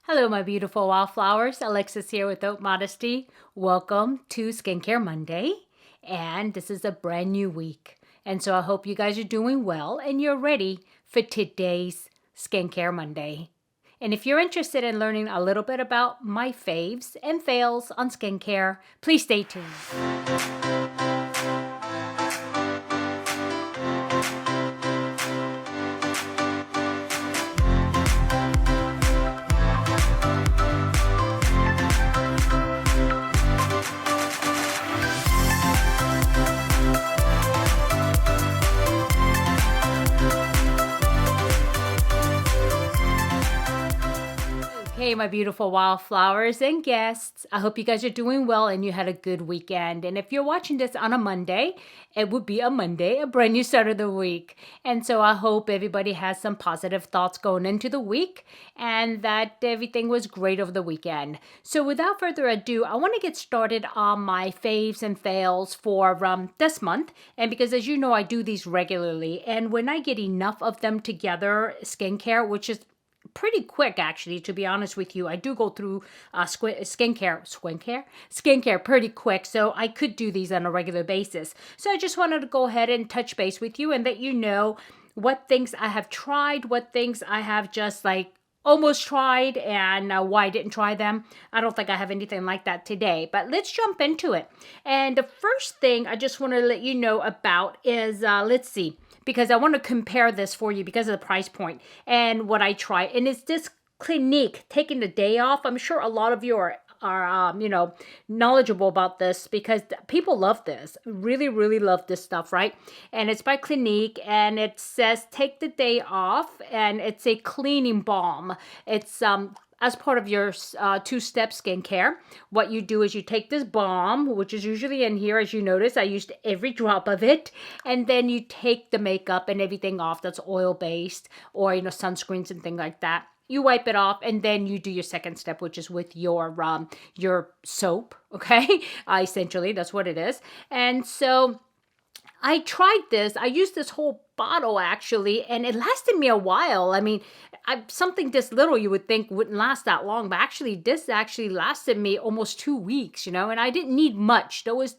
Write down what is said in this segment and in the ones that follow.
Hello, my beautiful wildflowers. Alexis here Without Modesty. Welcome to Skincare Monday. And this is a brand new week. And so I hope you guys are doing well and you're ready for today's Skincare Monday. And if you're interested in learning a little bit about my faves and fails on skincare, please stay tuned. Hey, my beautiful wildflowers and guests. I hope you guys are doing well and you had a good weekend. And if you're watching this on a Monday, it would be a Monday, a brand new start of the week. And so I hope everybody has some positive thoughts going into the week and that everything was great over the weekend. So without further ado, I want to get started on my faves and fails for this month. And because as you know, I do these regularly. And when I get enough of them together, skincare, which is pretty quick, actually, to be honest with you. I do go through skincare pretty quick, so I could do these on a regular basis. So I just wanted to go ahead and touch base with you and let you know what things I have tried, what things I have just like almost tried, and why I didn't try them. I don't think I have anything like that today, but let's jump into it. And the first thing I just want to let you know about is, let's see, because I want to compare this for you because of the price point and what I try. And it's this Clinique taking the day off. I'm sure a lot of you are knowledgeable about this because people love this, really love this stuff, right? And it's by Clinique and it says take the day off and it's a cleaning balm. It's as part of your two-step skincare. What you do is you take this balm, which is usually in here, as you notice, I used every drop of it, and then you take the makeup and everything off that's oil-based or, sunscreens and things like that. You wipe it off, and then you do your second step, which is with your soap, okay? Essentially, that's what it is. And so I tried this. I used this whole bottle, actually, and it lasted me a while. I mean, something this little you would think wouldn't last that long, but actually this actually lasted me almost 2 weeks, and I didn't need much. That was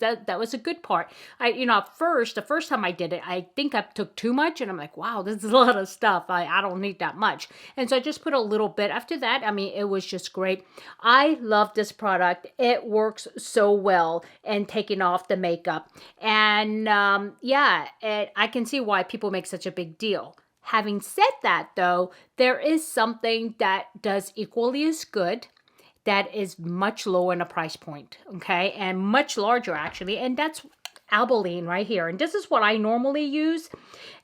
a good part. The first time I did it, I think I took too much, and I'm like, wow, this is a lot of stuff. I don't need that much. And so I just put a little bit. After that, I mean, it was just great. I love this product. It works so well in taking off the makeup. And I can see why people make such a big deal. Having said that, though, there is something that does equally as good that is much lower in a price point, okay? And much larger, actually, and that's Albolene right here. And this is what I normally use.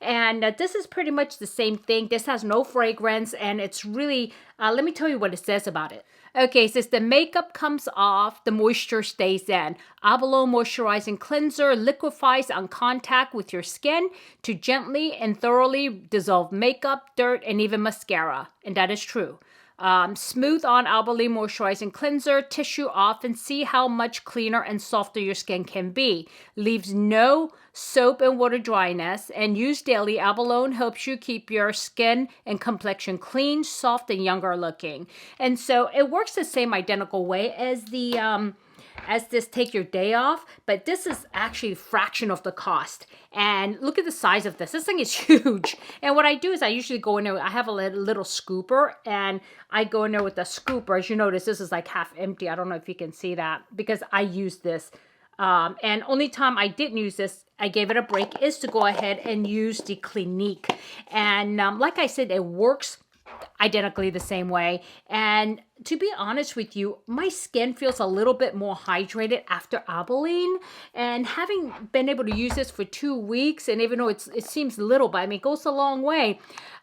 And this is pretty much the same thing. This has no fragrance, and it's really, let me tell you what it says about it. Okay, it says the makeup comes off, the moisture stays in. Albolene moisturizing cleanser liquefies on contact with your skin to gently and thoroughly dissolve makeup, dirt, and even mascara. And that is true. Smooth on Albolene moisturizing cleanser, tissue off, and see how much cleaner and softer your skin can be. Leaves no soap and water dryness, and used daily, Albolene helps you keep your skin and complexion clean, soft, and younger looking. And so it works the same identical way as this take your day off, but this is actually a fraction of the cost. And look at the size of this. This thing is huge. And what I do is I usually go in there, I have a little scooper, and I go in there with the scooper. As you notice, this is like half empty. I don't know if you can see that because I use this. And only time I didn't use this, I gave it a break, is to go ahead and use the Clinique. And like I said, it works identically the same way. And to be honest with you, my skin feels a little bit more hydrated after Albolene. And having been able to use this for 2 weeks, and even though it seems little, but I mean, it goes a long way,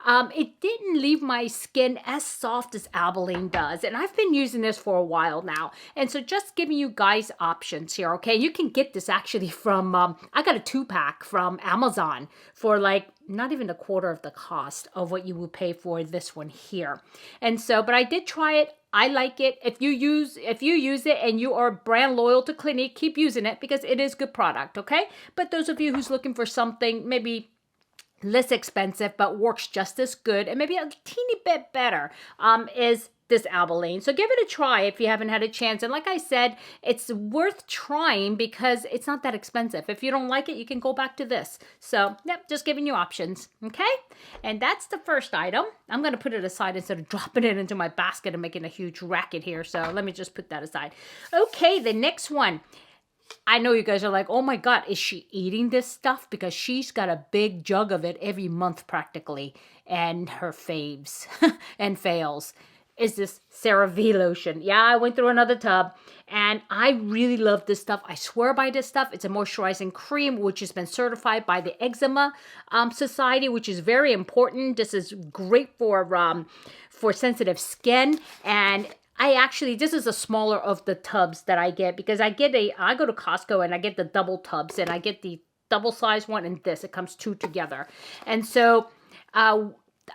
it didn't leave my skin as soft as Albolene does. And I've been using this for a while now. And so just giving you guys options here, okay? You can get this actually from, I got a 2-pack from Amazon for like not even a quarter of the cost of what you would pay for this one here. And so, but I did try it. I like it. If you use it and you are brand loyal to Clinique, keep using it because it is good product, okay? But those of you who's looking for something maybe less expensive but works just as good and maybe a teeny bit better is this Albolane. So give it a try if you haven't had a chance. And like I said, it's worth trying because it's not that expensive. If you don't like it, you can go back to this. So, yep, just giving you options, okay? And that's the first item. I'm going to put it aside instead of dropping it into my basket and making a huge racket here. So let me just put that aside. Okay, the next one. I know you guys are like, oh my God, is she eating this stuff? Because she's got a big jug of it every month practically. And her faves and fails is this Cerave Lotion. Yeah, I went through another tub and I really love this stuff. I swear by this stuff. It's a moisturizing cream which has been certified by the Eczema Society, which is very important. This is great for sensitive skin. And this is a smaller of the tubs that I get because I go to Costco and I get the double tubs and I get the double size one and this. It comes two together. And so,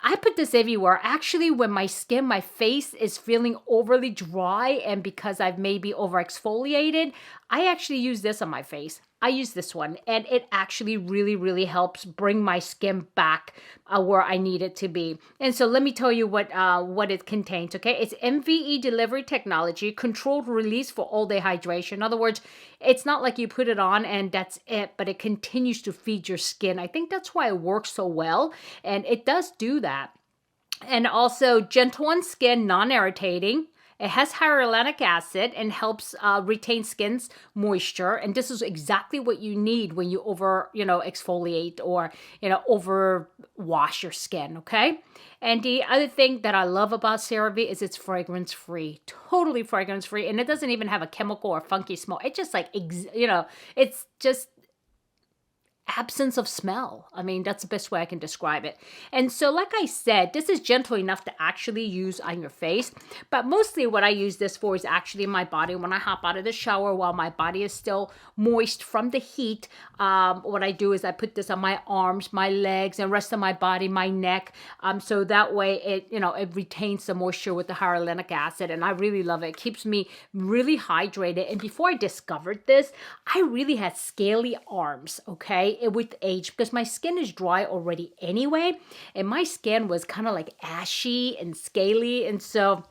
I put this everywhere. Actually, when my face is feeling overly dry and because I've maybe over exfoliated, I actually use this on my face. I use this one and it actually really, really helps bring my skin back where I need it to be. And so let me tell you what it contains, okay? It's MVE delivery technology, controlled release for all day hydration. In other words, it's not like you put it on and that's it, but it continues to feed your skin. I think that's why it works so well. And it does do that. And also gentle on skin, non-irritating. It has hyaluronic acid and helps retain skin's moisture. And this is exactly what you need when you exfoliate or, over wash your skin, okay? And the other thing that I love about CeraVe is it's fragrance-free, totally fragrance-free. And it doesn't even have a chemical or funky smell. It's just it's just absence of smell. I mean, that's the best way I can describe it. And so, like I said, this is gentle enough to actually use on your face. But mostly what I use this for is actually my body. When I hop out of the shower while my body is still moist from the heat, what I do is I put this on my arms, my legs, and rest of my body, my neck. So that way it retains the moisture with the hyaluronic acid. And I really love it. It keeps me really hydrated. And before I discovered this, I really had scaly arms, okay? With age, because my skin is dry already anyway, and my skin was kind of like ashy and scaly, and so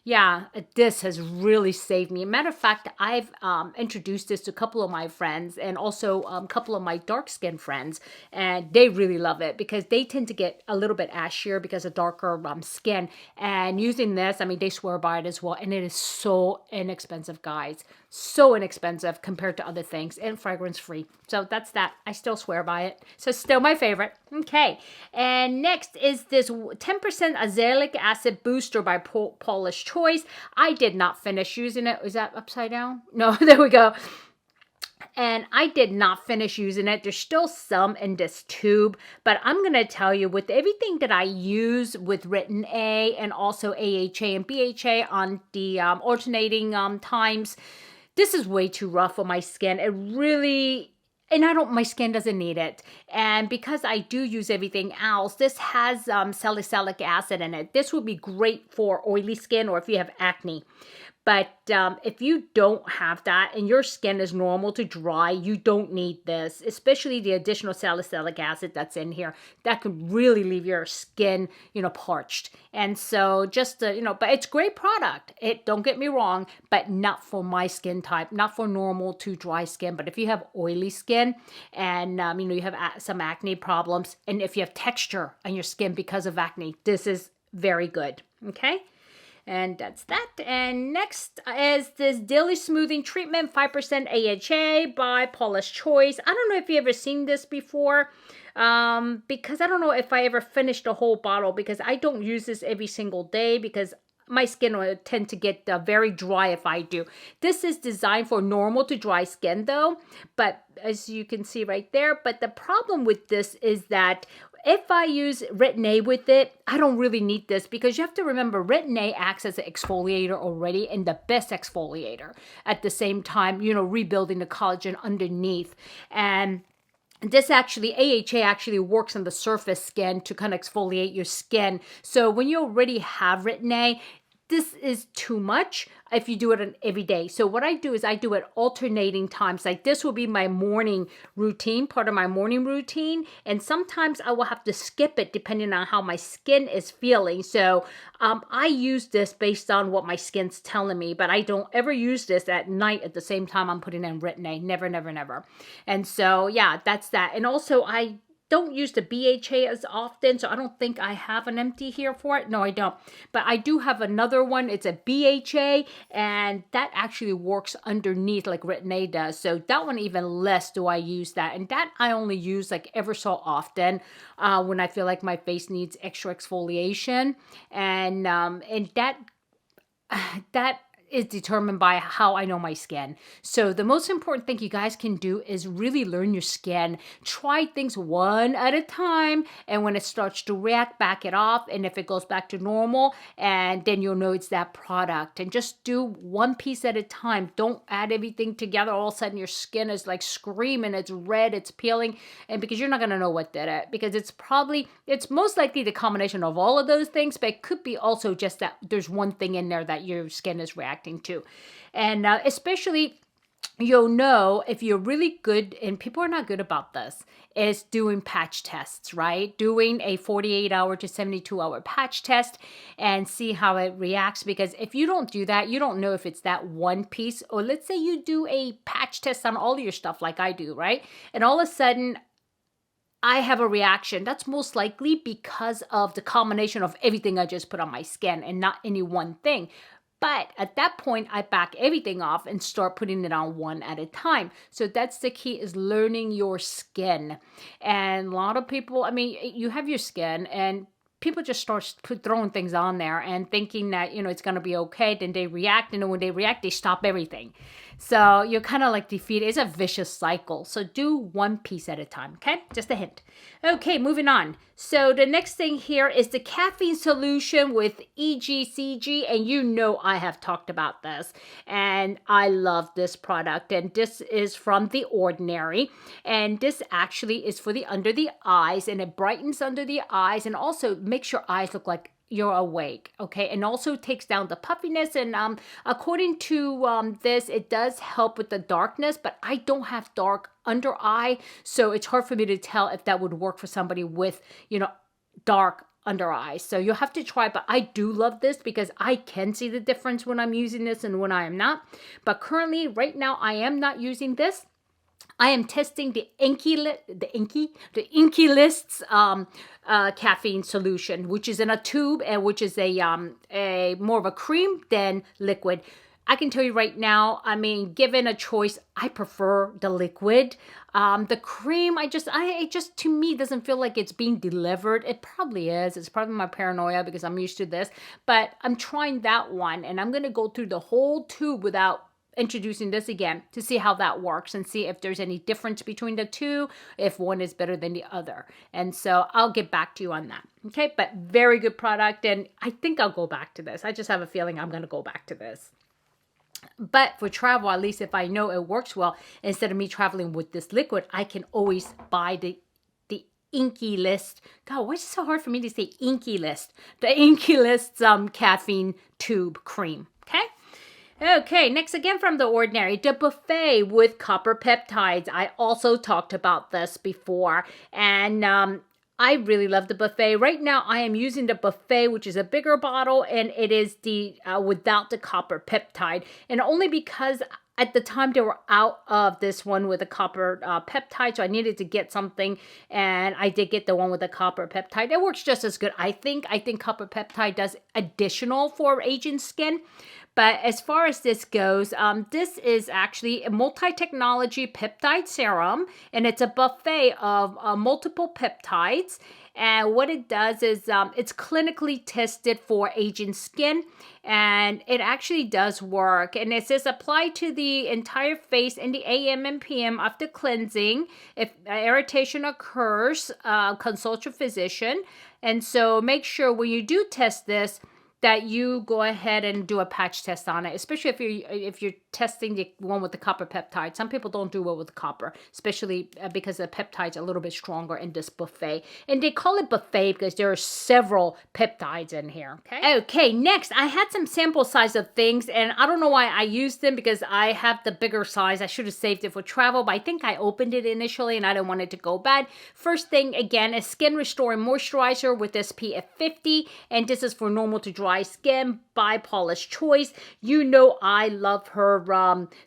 yeah, this has really saved me. Matter of fact, I've introduced this to a couple of my friends and also a couple of my dark skin friends, and they really love it because they tend to get a little bit ashier because of darker skin. And using this, I mean, they swear by it as well, and it is so inexpensive, guys. So inexpensive compared to other things and fragrance free. So that's that. I still swear by it. So still my favorite. Okay. And next is this 10% azelaic acid booster by Paula's Choice. I did not finish using it. Is that upside down? No, there we go. And I did not finish using it. There's still some in this tube, but I'm going to tell you with everything that I use with Written A and also AHA and BHA on the alternating times, this is way too rough for my skin. It really, my skin doesn't need it. And because I do use everything else, this has salicylic acid in it. This would be great for oily skin or if you have acne. But if you don't have that and your skin is normal to dry, you don't need this, especially the additional salicylic acid that's in here. That could really leave your skin, parched. And so just, but it's a great product. Don't get me wrong, but not for my skin type, not for normal to dry skin. But if you have oily skin and, you have some acne problems, and if you have texture on your skin because of acne, this is very good. Okay. And that's that. And next is this Daily Smoothing Treatment 5% AHA by Paula's Choice. I don't know if you ever seen this before because I don't know if I ever finished a whole bottle because I don't use this every single day because my skin will tend to get very dry if I do. This is designed for normal to dry skin though, but as you can see right there. But the problem with this is that if I use Written A with it, I don't really need this because you have to remember Written A acts as an exfoliator already and the best exfoliator. At the same time, rebuilding the collagen underneath. And this AHA actually works on the surface skin to kind of exfoliate your skin. So when you already have Written A, this is too much if you do it every day. So what I do is I do it alternating times. Like this will be my morning routine, part of my morning routine. And sometimes I will have to skip it depending on how my skin is feeling. So I use this based on what my skin's telling me, but I don't ever use this at night at the same time I'm putting in Retin-A. Never, never, never. And so, yeah, that's that. And also I don't use the BHA as often, so I don't think I have an empty here for it. No, I don't. But I do have another one. It's a BHA, and that actually works underneath like Retin-A does. So that one even less do I use that. And that I only use like ever so often when I feel like my face needs extra exfoliation. And that is determined by how I know my skin. So the most important thing you guys can do is really learn your skin. Try things one at a time, and when it starts to react, back it off, and if it goes back to normal, and then you'll know it's that product. And just do one piece at a time. Don't add everything together. All of a sudden your skin is like screaming, it's red, it's peeling, and because you're not going to know what did it, because it's most likely the combination of all of those things, but it could be also just that there's one thing in there that your skin is reacting to. And especially, you'll know if you're really good, and people are not good about this, is doing patch tests, right? Doing a 48-hour to 72-hour patch test and see how it reacts. Because if you don't do that, you don't know if it's that one piece. Or let's say you do a patch test on all your stuff like I do, right? And all of a sudden, I have a reaction. That's most likely because of the combination of everything I just put on my skin and not any one thing. But at that point, I back everything off and start putting it on one at a time. So that's the key, is learning your skin. And a lot of people, I mean, you have your skin and people just start throwing things on there and thinking that, it's going to be okay. Then they react, and then when they react, they stop everything. So you're kind of like defeated. It's a vicious cycle. So do one piece at a time, okay? Just a hint. Okay, moving on. So the next thing here is the Caffeine Solution with Egcg, and I have talked about this, and I love this product. And this is from The Ordinary, and this actually is for the under the eyes, and it brightens under the eyes and also makes your eyes look like you're awake, okay? And also takes down the puffiness, and according to this, it does help with the darkness, but I don't have dark under eye, so it's hard for me to tell if that would work for somebody with, dark under eyes. So you'll have to try, but I do love this because I can see the difference when I'm using this and when I am not. But currently, right now, I am not using this. I am testing the Inky List's caffeine solution, which is in a tube and which is a more of a cream than liquid. I can tell you right now, I mean, given a choice, I prefer the liquid. The cream, it just to me doesn't feel like it's being delivered. It probably is. It's probably my paranoia because I'm used to this. But I'm trying that one, and I'm going to go through the whole tube without introducing this again to see how that works and see if there's any difference between the two, if one is better than the other. And so I'll get back to you on that. Okay, but very good product, and I think I'll go back to this. I just have a feeling I'm going to go back to this. But for travel, at least if I know it works well, instead of me traveling with this liquid, I can always buy the Inky List. God, why is it so hard for me to say Inky List? The Inky List's caffeine tube cream. Okay. Okay, next again from The Ordinary, the buffet with copper peptides. I also talked about this before, and I really love the buffet. Right now, I am using the buffet, which is a bigger bottle, and it is the without the copper peptide, and only because at the time they were out of this one with the copper peptide, so I needed to get something, and I did get the one with the copper peptide. It works just as good, I think. I think copper peptide does additional for aging skin. But as far as this goes, this is actually a multi-technology peptide serum, and it's a buffet of multiple peptides. And what it does is it's clinically tested for aging skin, and it actually does work. And it says apply to the entire face in the AM and PM after cleansing. If irritation occurs, consult your physician. And so make sure when you do test this, that you go ahead and do a patch test on it, especially if you're testing the one with the copper peptide. Some people don't do well with the copper, especially because the peptide's a little bit stronger in this buffet. And they call it buffet because there are several peptides in here. Okay, next I had some sample size of things, and I don't know why I used them because I have the bigger size. I should have saved it for travel, but I think I opened it initially and I didn't want it to go bad. First thing, again, a skin restoring moisturizer with SPF 50, and this is for normal to dry skin by Paula's Choice. You know I love her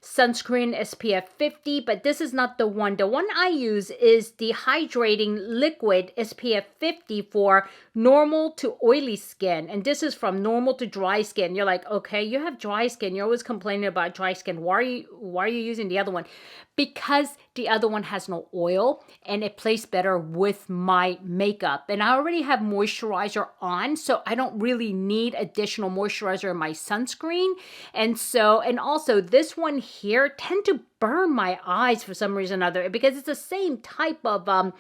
sunscreen SPF 50, but this is not the one. The one I use is the hydrating liquid SPF 50 for normal to oily skin, and this is from normal to dry skin. You're like, okay, you have dry skin. You're always complaining about dry skin. Why are you using the other one? Because the other one has no oil and it plays better with my makeup. And I already have moisturizer on, so I don't really need additional moisturizer in my sunscreen. And also this one here tend to burn my eyes for some reason or other, because it's the same type of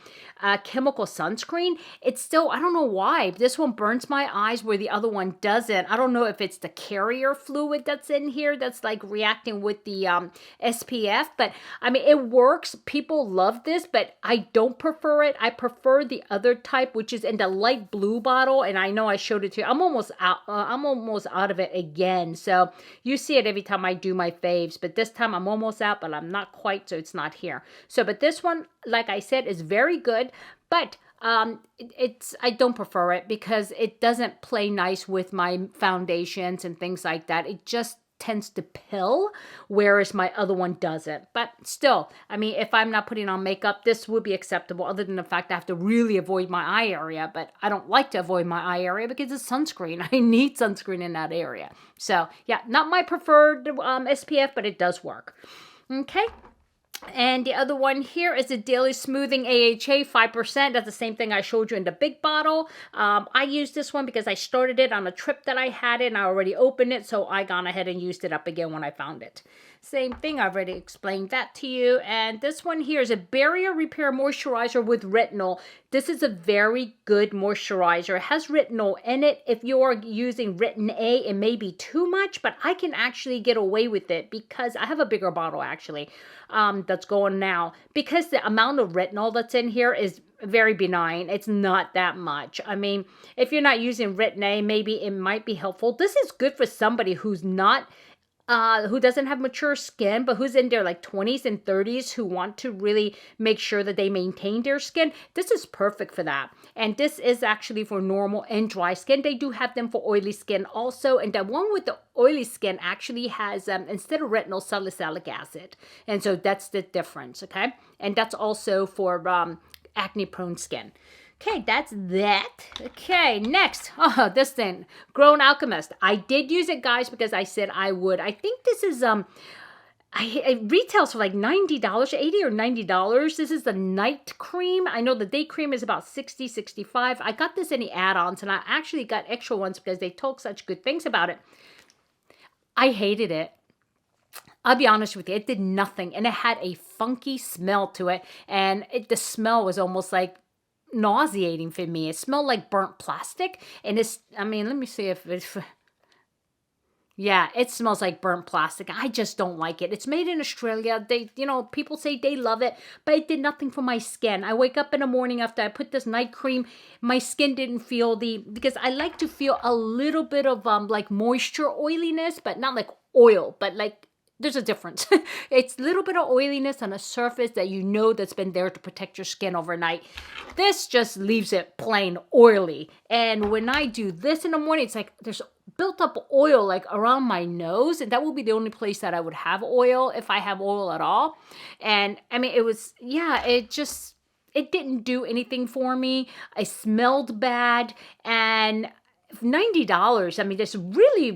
chemical sunscreen. It's still, I don't know why, this one burns my eyes where the other one doesn't. I don't know if it's the carrier fluid that's in here that's like reacting with the SPF, but I mean, it works. People love this, but I don't prefer it. I prefer the other type, which is in the light blue bottle, and I know I showed it to you. I'm almost out of it again. So you see it every time I do my faves, but this time I'm almost out, but I'm not quite, so it's not here. So, but this one, like I said, is very good, but I don't prefer it because it doesn't play nice with my foundations and things like that. It just tends to pill, whereas my other one doesn't. But still, I mean, if I'm not putting on makeup, this would be acceptable, other than the fact I have to really avoid my eye area. But I don't like to avoid my eye area because it's sunscreen. I need sunscreen in that area. So yeah, not my preferred SPF, but it does work. Okay. And the other one here is the Daily Smoothing AHA 5%. That's the same thing I showed you in the big bottle. I used this one because I started it on a trip that I had it and I already opened it. So I gone ahead and used it up again when I found it. Same thing, I've already explained that to you. And this one here is a barrier repair moisturizer with retinol. This is a very good moisturizer. It has retinol in it. If you're using Retin A, it may be too much, but I can actually get away with it because I have a bigger bottle actually that's going now. Because the amount of retinol that's in here is very benign. It's not that much. I mean, if you're not using Retin A, maybe it might be helpful. This is good for somebody who's not who doesn't have mature skin, but who's in their like 20s and 30s who want to really make sure that they maintain their skin. This is perfect for that. And this is actually for normal and dry skin. They do have them for oily skin also. And the one with the oily skin actually has, instead of retinol, salicylic acid. And so that's the difference, okay? And that's also for acne-prone skin. Okay, that's that. Okay, next. Oh, this thing. Grown Alchemist. I did use it, guys, because I said I would. I think this is, it retails for like $90, $80 or $90. This is the night cream. I know the day cream is about $60, $65. I got this in the add-ons, and I actually got extra ones because they told such good things about it. I hated it. I'll be honest with you, it did nothing, and it had a funky smell to it, and the smell was almost like nauseating for me. It smelled like burnt plastic, and it's, I mean, let me see if it's, yeah, it smells like burnt plastic. I just don't like it. It's made in Australia. They, you know, people say they love it, but it did nothing for my skin. I wake up in the morning after I put this night cream, my skin didn't feel because I like to feel a little bit of like moisture oiliness, but not like oil, but like, there's a difference. It's a little bit of oiliness on a surface that you know that's been there to protect your skin overnight. This just leaves it plain oily. And when I do this in the morning, it's like there's built up oil like around my nose. And that will be the only place that I would have oil if I have oil at all. And I mean, it was, yeah, it didn't do anything for me. I smelled bad. And $90, I mean, that's really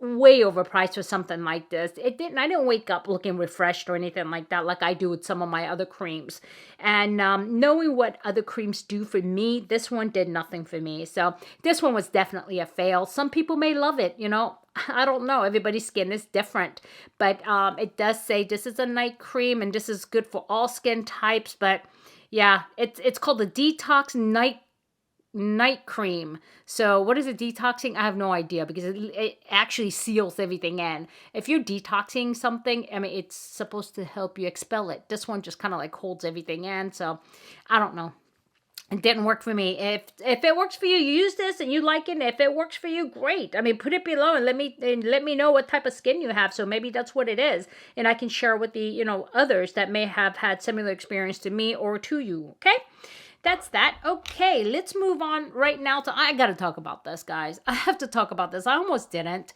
way overpriced for something like this. I didn't wake up looking refreshed or anything like that, like I do with some of my other creams. And knowing what other creams do for me, this one did nothing for me. So this one was definitely a fail. Some people may love it, you know. I don't know. Everybody's skin is different. But it does say this is a night cream and this is good for all skin types. But yeah, it's called the Detox Night night cream. So what is it detoxing? I have no idea because it actually seals everything in. If you're detoxing something, I mean, it's supposed to help you expel it. This one just kind of like holds everything in. So I don't know. It didn't work for me. If it works for you, you use this and you like it. If it works for you, great. I mean, put it below and let me know what type of skin you have. So maybe that's what it is, and I can share with the others that may have had similar experience to me or to you. Okay, that's that. Okay, let's move on right now to. I gotta talk about this, guys. I have to talk about this. I almost didn't.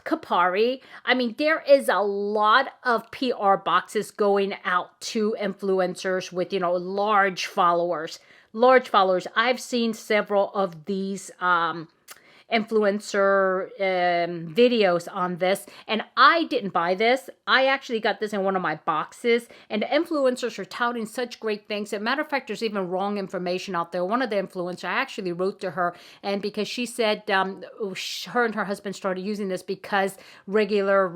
Kapari. I mean, there is a lot of PR boxes going out to influencers with, large followers. Large followers. I've seen several of these influencer videos on this, and I didn't buy this. I actually got this in one of my boxes, and the influencers are touting such great things. As a matter of fact, there's even wrong information out there. One of the influencers, I actually wrote to her, and because she said her and her husband started using this because regular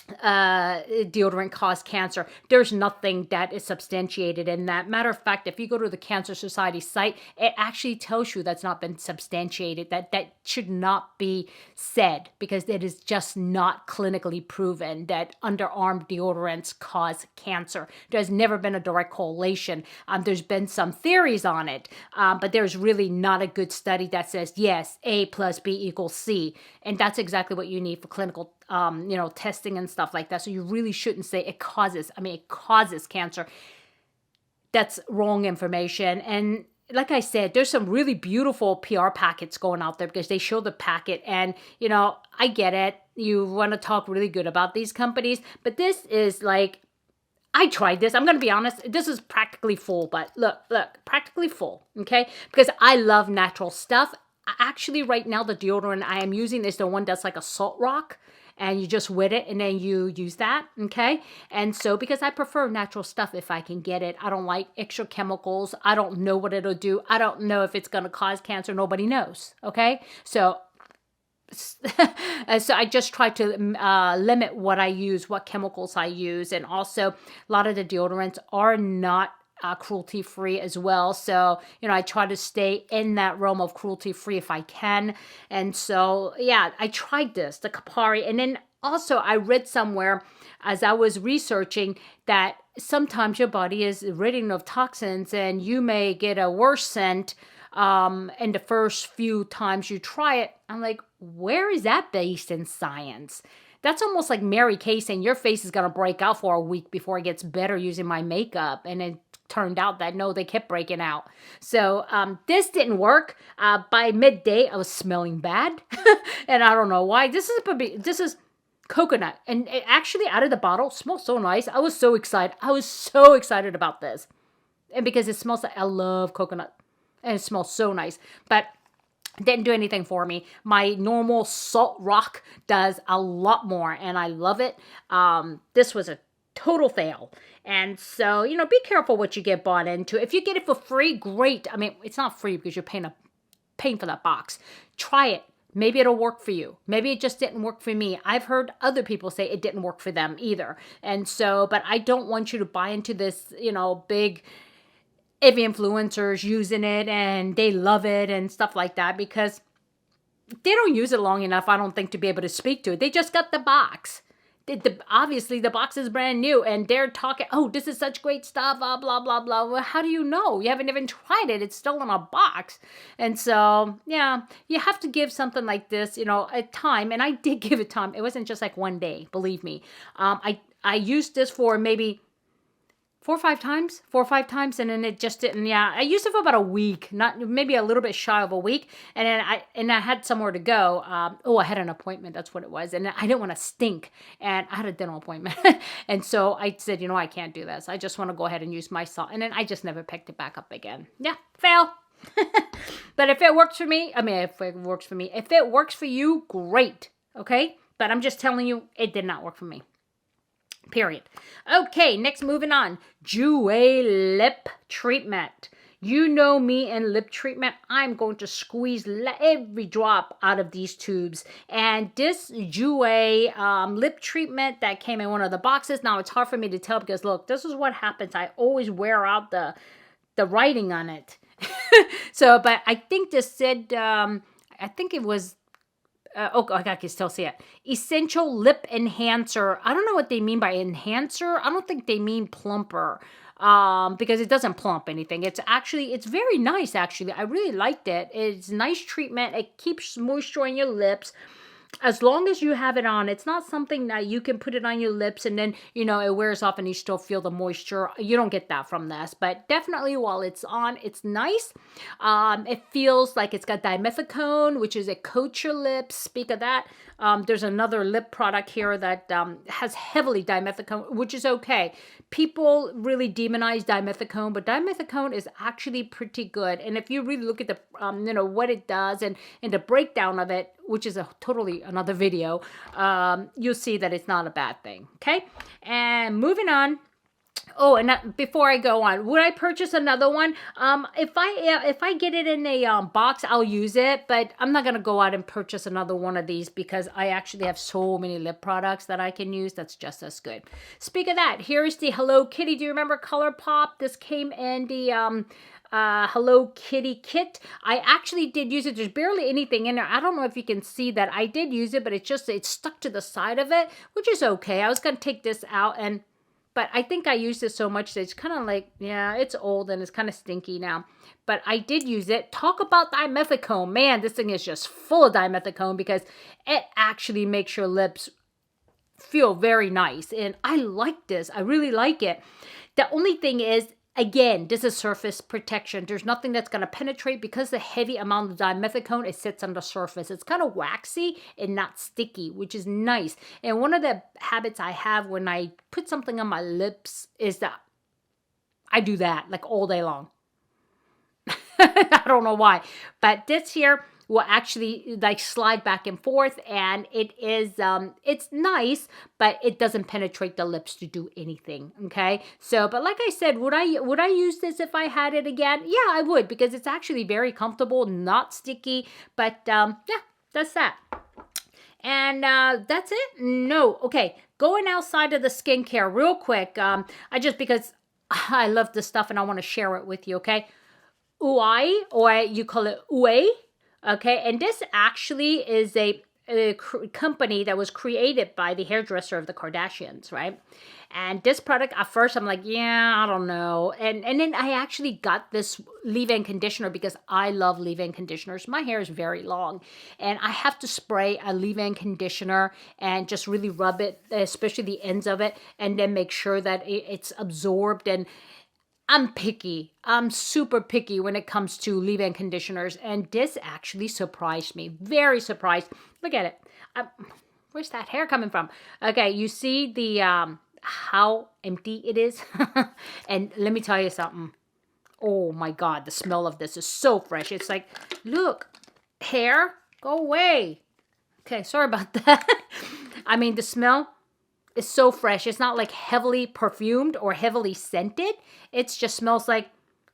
deodorant cause cancer. There's nothing that is substantiated in that. Matter of fact, if you go to the Cancer Society site, it actually tells you that's not been substantiated, that should not be said, because it is just not clinically proven that underarm deodorants cause cancer. There's never been a direct correlation. There's been some theories on it, but there's really not a good study that says, yes, A plus B equals C. And that's exactly what you need for clinical testing and stuff like that. So you really shouldn't say it causes cancer. That's wrong information. And like I said, there's some really beautiful PR packets going out there because they show the packet, and I get it. You want to talk really good about these companies, but this is like, I tried this. I'm going to be honest. This is practically full, but look, practically full. Okay. Because I love natural stuff. Actually, right now, the deodorant I am using is the one that's like a salt rock, and you just wet it and then you use that, okay? And so, because I prefer natural stuff if I can get it, I don't like extra chemicals. I don't know what it'll do. I don't know if it's going to cause cancer. Nobody knows, okay? So I just try to limit what I use, what chemicals I use. And also, a lot of the deodorants are not cruelty-free as well. So, I try to stay in that realm of cruelty-free if I can. And so, yeah, I tried this, the Kapari. And then also I read somewhere as I was researching that sometimes your body is ridden of toxins and you may get a worse scent in the first few times you try it. I'm like, where is that based in science? That's almost like Mary Kay saying your face is going to break out for a week before it gets better using my makeup. And it turned out that no, they kept breaking out. So this didn't work. By midday, I was smelling bad. And I don't know why. This is coconut. And it actually, out of the bottle, smells so nice. I was so excited. I was so excited about this. And because it smells like, I love coconut. And it smells so nice. But didn't do anything for me. My normal salt rock does a lot more, and I love it. This was a total fail. And so, be careful what you get bought into. If you get it for free, great. I mean, it's not free because you're paying for that box. Try it. Maybe it'll work for you. Maybe it just didn't work for me. I've heard other people say it didn't work for them either. And so, but I don't want you to buy into this, big every influencer's using it and they love it and stuff like that, because they don't use it long enough, I don't think, to be able to speak to it. They just got the box. Obviously, the box is brand new and they're talking, oh, this is such great stuff, blah, blah, blah, blah. Well, how do you know? You haven't even tried it. It's still in a box. And so, yeah, you have to give something like this, a time. And I did give it time. It wasn't just like one day, believe me. I used this for maybe 4 or 5 times, and then it just didn't. Yeah, I used it for about a week, maybe a little bit shy of a week, and then I had somewhere to go. I had an appointment. That's what it was, and I didn't want to stink, and I had a dental appointment, and so I said, I can't do this. I just want to go ahead and use my salt, and then I just never picked it back up again. Yeah, fail. But if it works for me, if it works for you, great. Okay, but I'm just telling you, it did not work for me. Period. Okay, next, moving on. Jouer lip treatment. You know me and lip treatment. I'm going to squeeze every drop out of these tubes. And this Jouer lip treatment that came in one of the boxes. Now, it's hard for me to tell because, look, this is what happens. I always wear out the writing on it. So, but I think this said, I think it was, I can still see it. Essential Lip Enhancer. I don't know what they mean by enhancer. I don't think they mean plumper. Because it doesn't plump anything. It's very nice, actually. I really liked it. It's nice treatment. It keeps moisture on your lips. As long as you have it on, it's not something that you can put it on your lips and then, it wears off and you still feel the moisture. You don't get that from this, but definitely while it's on, it's nice. It feels like it's got dimethicone, which is it coats your lips. Speak of that. There's another lip product here that has heavily dimethicone, which is okay. People really demonize dimethicone, but dimethicone is actually pretty good. And if you really look at the, what it does and the breakdown of it, which is totally another video, you'll see that it's not a bad thing. Okay, and moving on. Oh, and before I go on, would I purchase another one? If I get it in a box, I'll use it, but I'm not gonna go out and purchase another one of these because I actually have so many lip products that I can use that's just as good. Speak of that, here's the Hello Kitty. Do you remember Colourpop? This came in the Hello Kitty kit. I actually did use it. There's barely anything in there. I don't know if you can see that. I did use it, but it's stuck to the side of it, which is okay. I was gonna take this out but I think I used it so much that it's kind of like, yeah, it's old and it's kind of stinky now. But I did use it. Talk about dimethicone. Man, this thing is just full of dimethicone because it actually makes your lips feel very nice. And I like this. I really like it. The only thing is, again, this is surface protection. There's nothing that's going to penetrate because the heavy amount of dimethicone, it sits on the surface. It's kind of waxy and not sticky, which is nice. And one of the habits I have when I put something on my lips is that I do that like all day long. I don't know why. But this here will actually like slide back and forth, and it is it's nice, but it doesn't penetrate the lips to do anything. Okay, so but like I said, would I use this if I had it again? Yeah, I would, because it's actually very comfortable, not sticky. But yeah, that's that. And that's it. No, okay, going outside of the skincare real quick. Because I love this stuff and I want to share it with you. Okay, Uai, or you call it Ue. Okay, and this actually is a company that was created by the hairdresser of the Kardashians, right? And this product, at first, I'm like, yeah, I don't know. And then I actually got this leave-in conditioner because I love leave-in conditioners. My hair is very long, and I have to spray a leave-in conditioner and just really rub it, especially the ends of it, and then make sure that it's absorbed. And I'm picky. I'm super picky when it comes to leave-in conditioners. And this actually surprised me. Very surprised. Look at it. Where's that hair coming from? Okay, you see the how empty it is? And let me tell you something. Oh my God, the smell of this is so fresh. It's like, look, hair, go away. Okay, sorry about that. I mean, the smell is so fresh. It's not like heavily perfumed or heavily scented. It just smells like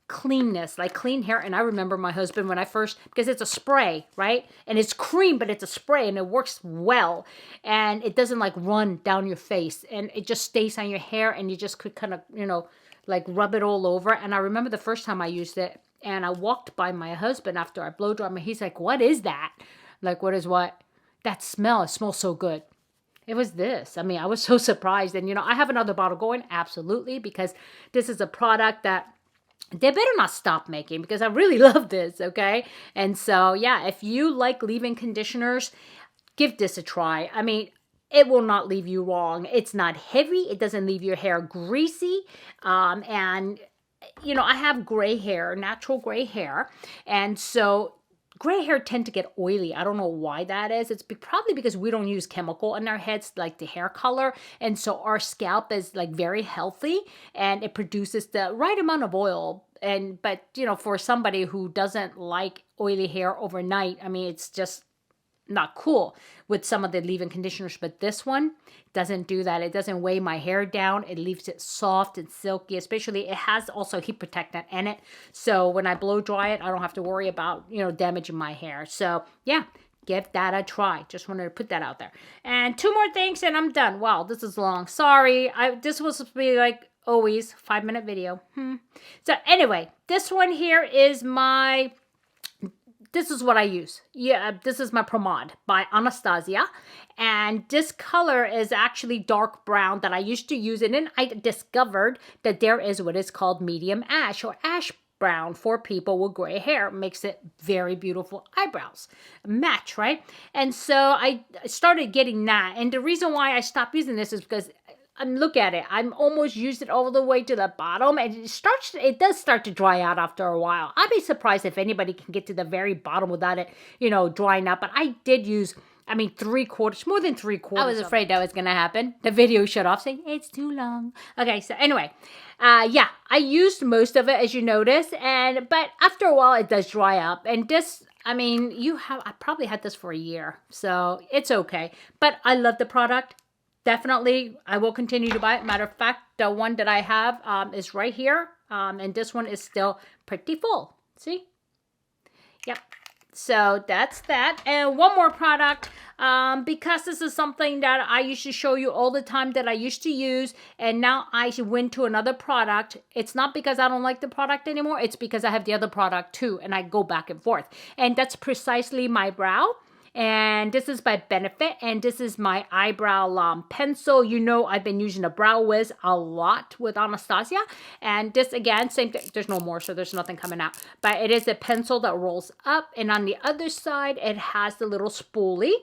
cleanness, like clean hair. And I remember my husband when I first, because it's a spray, right? And it's cream, but it's a spray and it works well. And it doesn't like run down your face, and it just stays on your hair, and you just could kind of, like rub it all over. And I remember the first time I used it, and I walked by my husband after I blow dried him, and he's like, "What is that?" Like, what is what? That smell. It smells so good. It was this. I mean, I was so surprised. And, I have another bottle going. Absolutely. Because this is a product that they better not stop making, because I really love this. Okay. And so, yeah, if you like leave-in conditioners, give this a try. I mean, it will not leave you wrong. It's not heavy. It doesn't leave your hair greasy. And, I have gray hair, natural gray hair. And so gray hair tend to get oily. I don't know why that is. It's probably because we don't use chemical in our heads like the hair color. And so our scalp is like very healthy, and it produces the right amount of oil. But for somebody who doesn't like oily hair overnight, I mean, it's just not cool with some of the leave-in conditioners. But this one doesn't do that. It doesn't weigh my hair down. It leaves it soft and silky. Especially, it has also heat protectant in it, so when I blow dry it, I don't have to worry about damaging my hair. So yeah, give that a try. Just wanted to put that out there. And two more things and I'm done. Wow, this is long. Sorry. This was supposed to be like always 5-minute video. So anyway, this one here is this is what I use. Yeah, this is my pomade by Anastasia. And this color is actually dark brown that I used to use. And then I discovered that there is what is called medium ash or ash brown for people with gray hair. It makes it very beautiful eyebrows. Match, right? And so I started getting that. And the reason why I stopped using this is because look at it. I'm almost used it all the way to the bottom, and it does start to dry out after a while. I'd be surprised if anybody can get to the very bottom without it, drying out. But I did use, 3/4, more than 3/4. I was afraid that was going to happen. The video shut off saying it's too long. Okay, so anyway, yeah, I used most of it, as you notice, but after a while it does dry up. And this, I probably had this for a year, so it's okay. But I love the product. Definitely, I will continue to buy it. Matter of fact, the one that I have is right here. And this one is still pretty full. See? Yep. So that's that. And one more product, because this is something that I used to show you all the time that I used to use. And now I went to another product. It's not because I don't like the product anymore. It's because I have the other product too. And I go back and forth. And that's precisely my brow. And this is by Benefit, and this is my eyebrow pencil. I've been using the Brow Wiz a lot with Anastasia. And this, again, same thing. There's no more, so there's nothing coming out. But it is a pencil that rolls up, and on the other side, it has the little spoolie.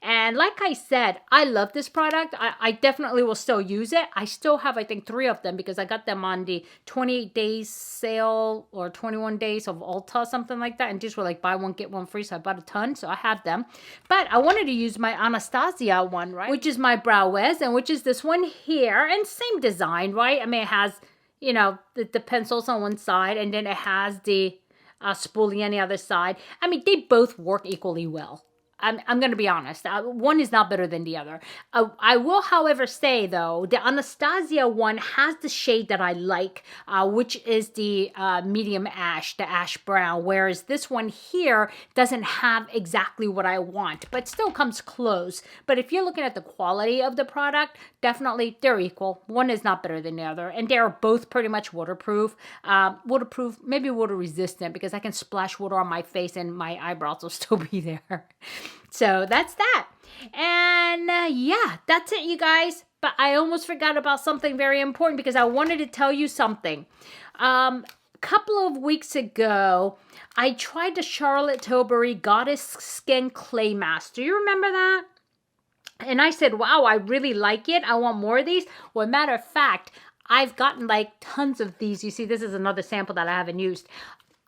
And like I said, I love this product. I definitely will still use it. I still have, I think, 3 of them because I got them on the 28 days sale or 21 days of Ulta, something like that. And just were like buy one, get one free. So I bought a ton. So I have them. But I wanted to use my Anastasia one, right? Which is my Brow Wiz, and which is this one here. And same design, right? It has, the pencils on one side, and then it has the spoolie on the other side. They both work equally well. I'm going to be honest. One is not better than the other. I will, however, say, though, the Anastasia one has the shade that I like, which is the medium ash, the ash brown, whereas this one here doesn't have exactly what I want, but still comes close. But if you're looking at the quality of the product, definitely they're equal. One is not better than the other, and they are both pretty much waterproof. Maybe water resistant, because I can splash water on my face and my eyebrows will still be there. So that's that. And yeah, that's it, you guys. But I almost forgot about something very important because I wanted to tell you something. A couple of weeks ago, I tried the Charlotte Tilbury Goddess Skin Clay Mask. Do you remember that? And I said, wow, I really like it. I want more of these. Well, matter of fact, I've gotten like tons of these. You see, this is another sample that I haven't used.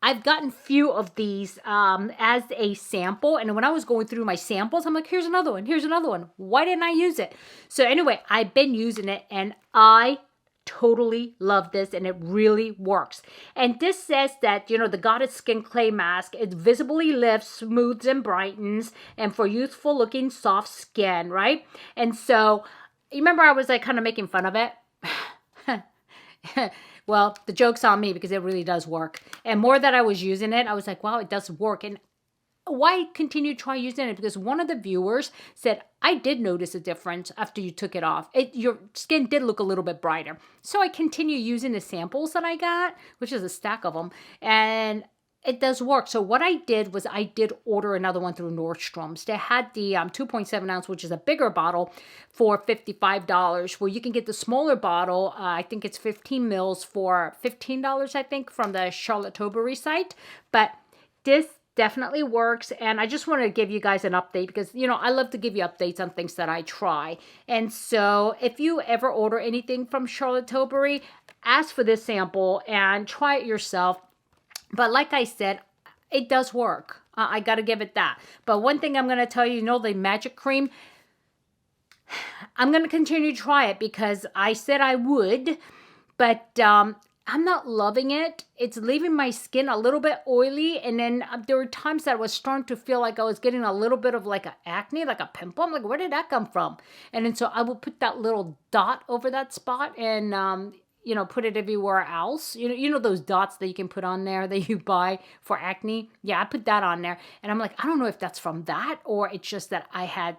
I've gotten few of these as a sample. And when I was going through my samples, I'm like, here's another one. Here's another one. Why didn't I use it? So anyway, I've been using it and I totally love this and it really works. And this says that, the Goddess Skin Clay Mask, it visibly lifts, smooths, and brightens, and for youthful looking soft skin, right? And so, you remember I was like kind of making fun of it? Well, the joke's on me because it really does work. And more that I was using it, I was like, wow, it does work. And why continue to try using it? Because one of the viewers said, I did notice a difference after you took it off. Your skin did look a little bit brighter. So I continue using the samples that I got, which is a stack of them. And it does work. So what I did was I did order another one through Nordstrom's. They had the 2.7 ounce, which is a bigger bottle, for $55, where you can get the smaller bottle. I think it's 15 mils for $15, I think, from the Charlotte Tilbury site. But this definitely works. And I just wanted to give you guys an update because, I love to give you updates on things that I try. And so if you ever order anything from Charlotte Tilbury, ask for this sample and try it yourself. But like I said, it does work. I got to give it that. But one thing I'm going to tell you, the magic cream, I'm going to continue to try it because I said I would, but I'm not loving it. It's leaving my skin a little bit oily. And then there were times that I was starting to feel like I was getting a little bit of like an acne, like a pimple. I'm like, where did that come from? And then so I will put that little dot over that spot and, put it everywhere else. Those dots that you can put on there that you buy for acne? Yeah, I put that on there. And I'm like, I don't know if that's from that or it's just that I had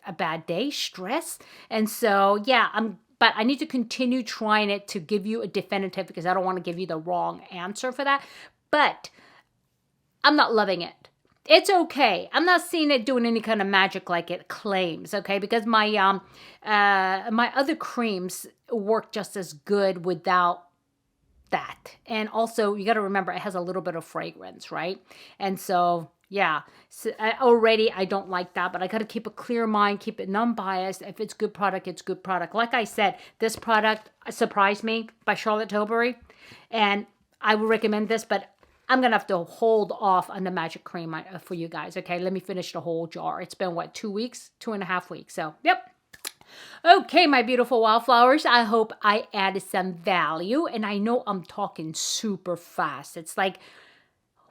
a bad day, stress. And so, yeah, I'm but I need to continue trying it to give you a definitive because I don't want to give you the wrong answer for that. But I'm not loving it. It's okay. I'm not seeing it doing any kind of magic like it claims, okay? Because my my other creams work just as good without that. And also, you got to remember, it has a little bit of fragrance, right? And so, yeah, so I don't like that, but I got to keep a clear mind, keep it non-biased. If it's good product, it's good product. Like I said, this product surprised me by Charlotte Tilbury, and I would recommend this, but I'm going to have to hold off on the magic cream for you guys, okay? Let me finish the whole jar. It's been, what, 2 weeks? 2.5 weeks. So, yep. Okay, my beautiful wildflowers, I hope I added some value. And I know I'm talking super fast. It's like,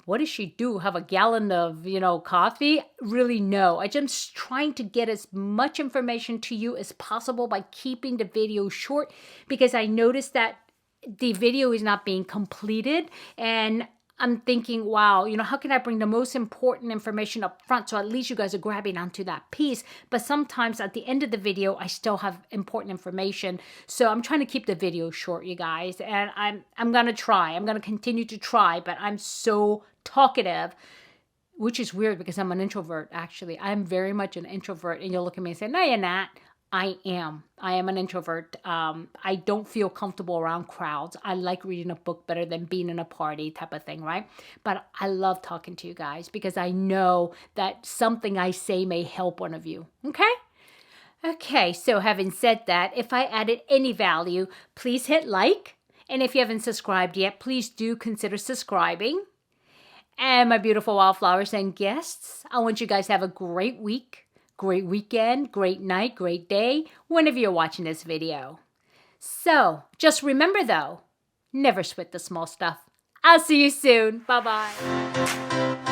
what does she do? Have a gallon of, coffee? Really, no. I'm just trying to get as much information to you as possible by keeping the video short, because I noticed that the video is not being completed, and I'm thinking, wow, how can I bring the most important information up front so at least you guys are grabbing onto that piece? But sometimes at the end of the video, I still have important information. So I'm trying to keep the video short, you guys. And I'm going to try. I'm going to continue to try, but I'm so talkative, which is weird because I'm an introvert, actually. I'm very much an introvert. And you'll look at me and say, no, you're not. I am an introvert. I don't feel comfortable around crowds. I like reading a book better than being in a party type of thing, right? But I love talking to you guys because I know that something I say may help one of you, okay? Okay, so having said that, if I added any value, please hit like. And if you haven't subscribed yet, please do consider subscribing. And my beautiful wildflowers and guests, I want you guys to have a great week. Great weekend, great night, great day, whenever you're watching this video. So, just remember though, never sweat the small stuff. I'll see you soon. Bye-bye.